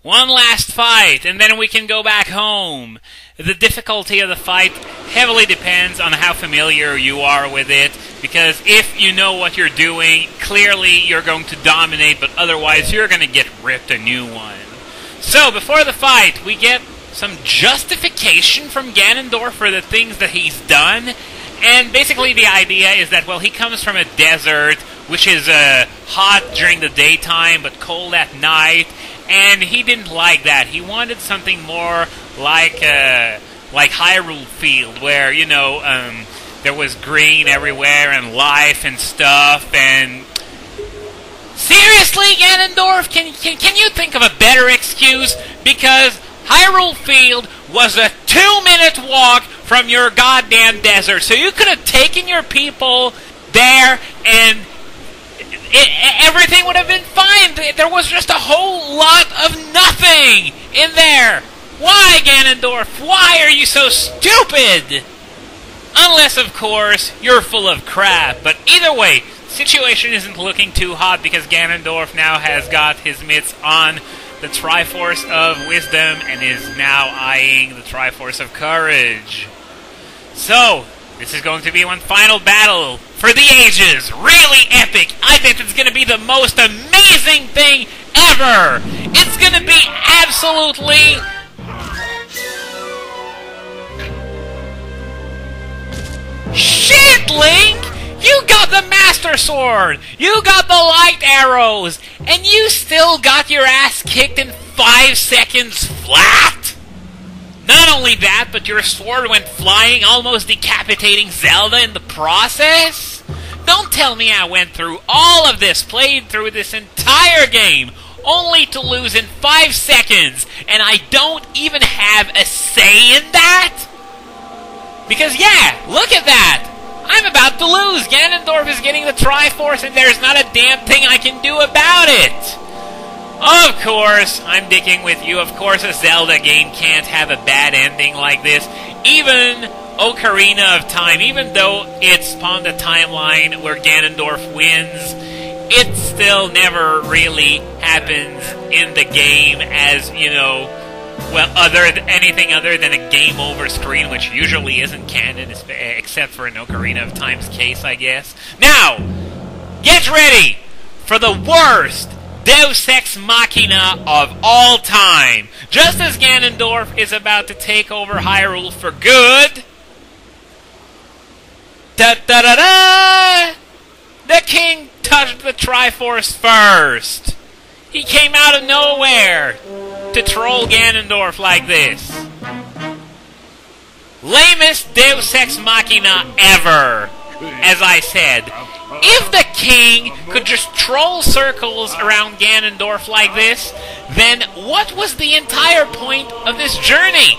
One last fight, and then we can go back home. The difficulty of the fight heavily depends on how familiar you are with it, because if you know what you're doing, clearly you're going to dominate, but otherwise you're going to get ripped a new one. So, before the fight, we get some justification from Ganondorf for the things that he's done, and basically the idea is that, well, he comes from a desert, which is hot during the daytime, but cold at night, and he didn't like that. He wanted something more like Hyrule Field, where, you know, there was green everywhere and life and stuff. And seriously, Ganondorf, can you think of a better excuse? Because Hyrule Field was a 2-minute walk from your goddamn desert, so you could have taken your people there and everything would have been fine. There was just a whole lot of nothing in there. Why, Ganondorf? Why are you so stupid? Unless, of course, you're full of crap. But either way, situation isn't looking too hot because Ganondorf now has got his mitts on the Triforce of Wisdom and is now eyeing the Triforce of Courage. So, this is going to be one final battle for the ages. Really epic. I think it's going to be the most amazing thing ever. It's going to be absolutely... shit, Link! You got the Master Sword! You got the light arrows! And you still got your ass kicked in 5 seconds flat? Not only that, but your sword went flying, almost decapitating Zelda in the process? Don't tell me I went through all of this, played through this entire game, only to lose in 5 seconds, and I don't even have a say in that? Because yeah, look at that! I'm about to lose! Ganondorf is getting the Triforce and there's not a damn thing I can do about it! Of course, I'm dicking with you. Of course a Zelda game can't have a bad ending like this. Even Ocarina of Time, even though it spawned a timeline where Ganondorf wins, it still never really happens in the game as, you know, well, anything other than a game over screen, which usually isn't canon, except for in Ocarina of Time's case, I guess. Now, get ready for the worst Deus Ex Machina of all time. Just as Ganondorf is about to take over Hyrule for good, the king touched the Triforce first. He came out of nowhere to troll Ganondorf like this. Lamest Deus Ex Machina ever, as I said. If the king could just troll circles around Ganondorf like this, then what was the entire point of this journey?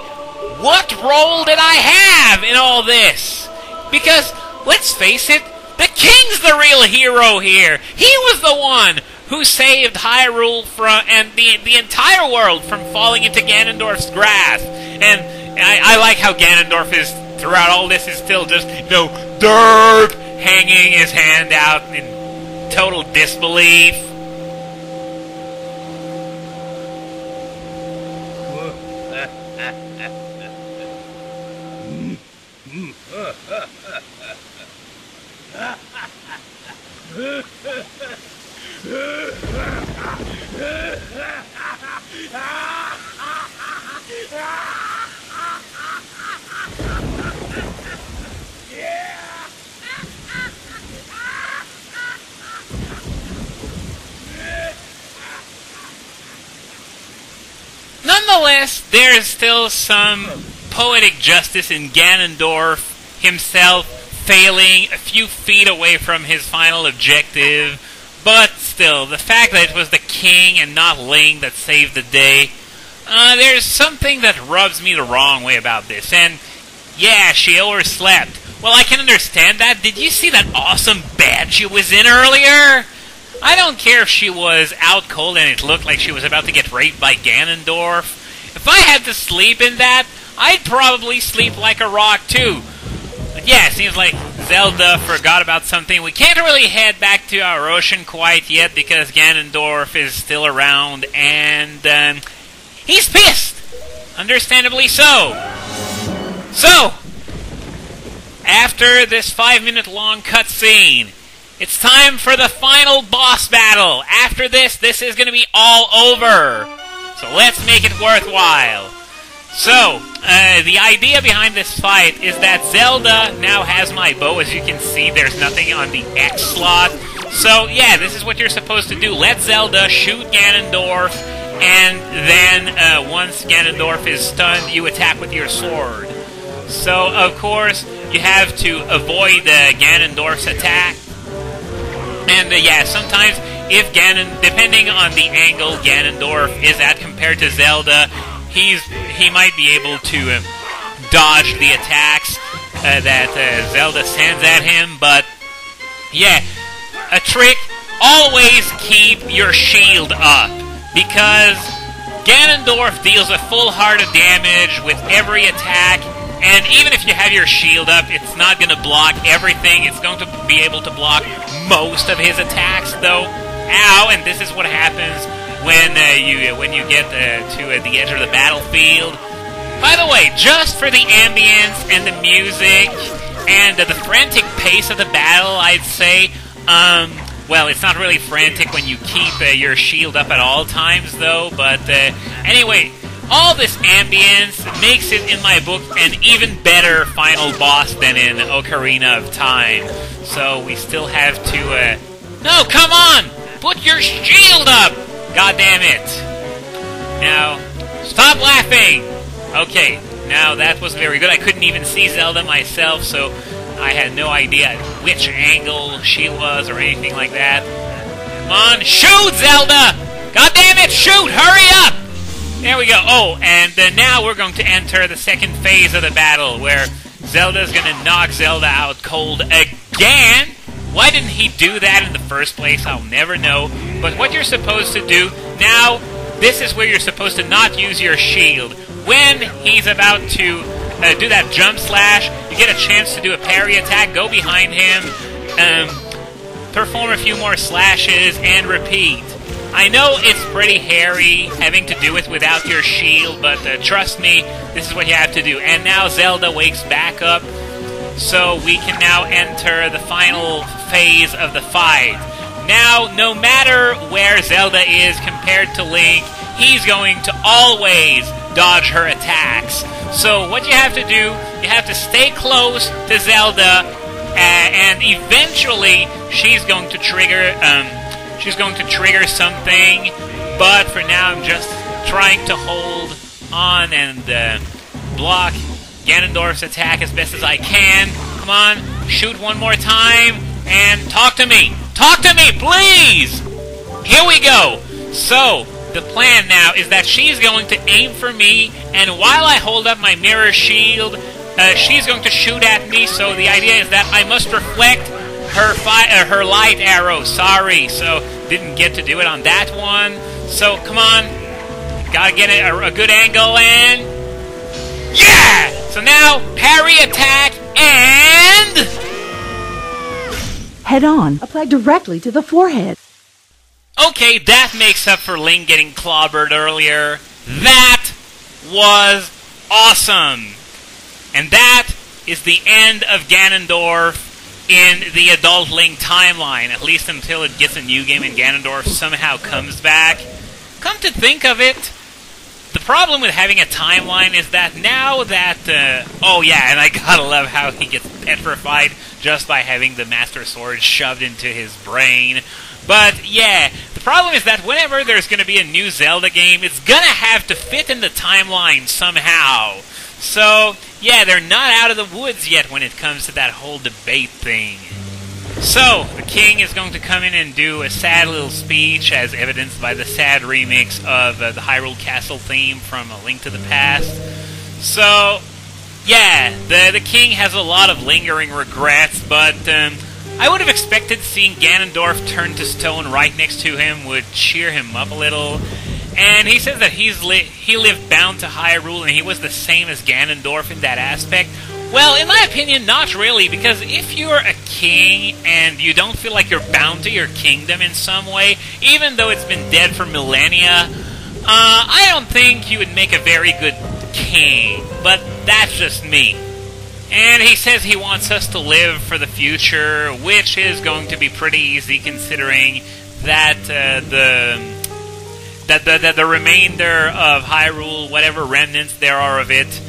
What role did I have in all this? Because, let's face it, the king's the real hero here. He was the one who saved Hyrule and the entire world from falling into Ganondorf's grasp. And I like how Ganondorf is, throughout all this, is still just, you know, derp, hanging his hand out in total disbelief. Nonetheless, there is still some poetic justice in Ganondorf himself failing a few feet away from his final objective, but still, the fact that it was the king and not Link that saved the day, there's something that rubs me the wrong way about this, and yeah, she overslept. Well, I can understand that. Did you see that awesome bed she was in earlier? I don't care if she was out cold and it looked like she was about to get raped by Ganondorf. If I had to sleep in that, I'd probably sleep like a rock too. But yeah, it seems like Zelda forgot about something. We can't really head back to our ocean quite yet because Ganondorf is still around, and He's pissed! Understandably so. So, after this 5-minute long cutscene, it's time for the final boss battle. After this is going to be all over. So let's make it worthwhile. So, the idea behind this fight is that Zelda now has my bow. As you can see, there's nothing on the X slot. So, yeah, this is what you're supposed to do. Let Zelda shoot Ganondorf, and then once Ganondorf is stunned, you attack with your sword. So, of course, you have to avoid Ganondorf's attack. And, yeah, sometimes, if depending on the angle Ganondorf is at compared to Zelda, he might be able to dodge the attacks that Zelda sends at him, but, yeah, a trick, always keep your shield up, because Ganondorf deals a full heart of damage with every attack, and even if you have your shield up, it's not going to block everything. It's going to be able to block most of his attacks, though. Ow, and this is what happens when you get to the edge of the battlefield. By the way, just for the ambience and the music and the frantic pace of the battle, I'd say, well, it's not really frantic when you keep your shield up at all times, though, but anyway, all this ambience makes it, in my book, an even better final boss than in Ocarina of Time. So we still have to, no, come on! Put your shield up! God damn it. Now, stop laughing! Okay, now that was very good. I couldn't even see Zelda myself, so I had no idea which angle she was or anything like that. Come on, shoot, Zelda! God damn it, shoot! Hurry up! There we go. Oh, and now we're going to enter the second phase of the battle, where Zelda's going to knock Zelda out cold again. Why didn't he do that in the first place? I'll never know. But what you're supposed to do, now, this is where you're supposed to not use your shield. When he's about to do that jump slash, you get a chance to do a parry attack, go behind him, perform a few more slashes, and repeat. I know it's pretty hairy having to do it without your shield, but trust me, this is what you have to do. And now Zelda wakes back up, so we can now enter the final phase of the fight. Now, no matter where Zelda is compared to Link, he's going to always dodge her attacks. So what you have to do, you have to stay close to Zelda, and eventually she's going to trigger something, but for now I'm just trying to hold on and block Ganondorf's attack as best as I can. Come on, shoot one more time, and talk to me! Talk to me, please! Here we go! So, the plan now is that she's going to aim for me, and while I hold up my mirror shield, she's going to shoot at me, so the idea is that I must reflect her light arrow. Sorry, so didn't get to do it on that one. So, come on. Gotta get a good angle, and... yeah! So now, parry attack, and... head on. Apply directly to the forehead. Okay, that makes up for Link getting clobbered earlier. That was awesome! And that is the end of Ganondorf in the Adult Link timeline, at least until it gets a new game and Ganondorf somehow comes back. Come to think of it, the problem with having a timeline is that now that, oh yeah, and I gotta love how he gets petrified just by having the Master Sword shoved into his brain. But yeah, the problem is that whenever there's gonna be a new Zelda game, it's gonna have to fit in the timeline somehow. So, yeah, they're not out of the woods yet when it comes to that whole debate thing. So, the king is going to come in and do a sad little speech, as evidenced by the sad remix of the Hyrule Castle theme from A Link to the Past. So, yeah, the king has a lot of lingering regrets, but I would have expected seeing Ganondorf turn to stone right next to him would cheer him up a little. And he says that he lived bound to Hyrule and he was the same as Ganondorf in that aspect. Well, in my opinion, not really, because if you're a king and you don't feel like you're bound to your kingdom in some way, even though it's been dead for millennia, I don't think he would make a very good king, but that's just me. And he says he wants us to live for the future, which is going to be pretty easy considering that the remainder of Hyrule, whatever remnants there are of it,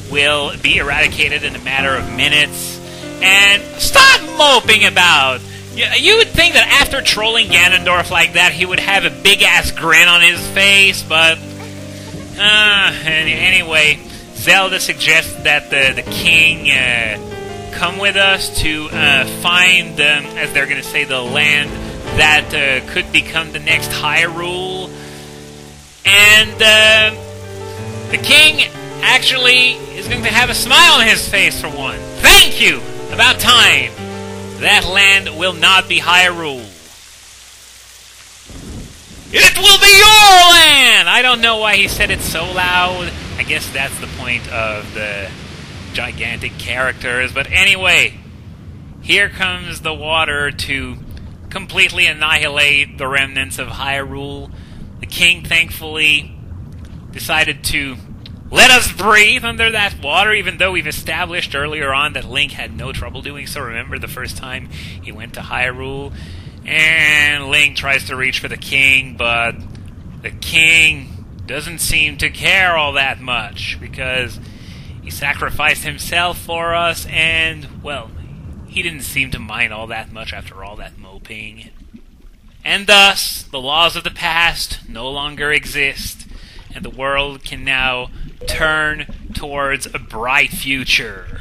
will be eradicated in a matter of minutes. And stop moping about! You would think that after trolling Ganondorf like that, he would have a big-ass grin on his face, but... anyway, Zelda suggests that the king come with us to find, as they're going to say, the land that could become the next Hyrule. And the king actually is going to have a smile on his face for one. Thank you! About time! That land will not be Hyrule. It will be your land! I don't know why he said it so loud. I guess that's the point of the gigantic characters. But anyway, here comes the water to completely annihilate the remnants of Hyrule. The king, thankfully, decided to let us breathe under that water, even though we've established earlier on that Link had no trouble doing so. Remember the first time he went to Hyrule? And Link tries to reach for the king, but the king doesn't seem to care all that much, because he sacrificed himself for us, and, well, he didn't seem to mind all that much after all that moping. And thus, the laws of the past no longer exist, and the world can now turn towards a bright future.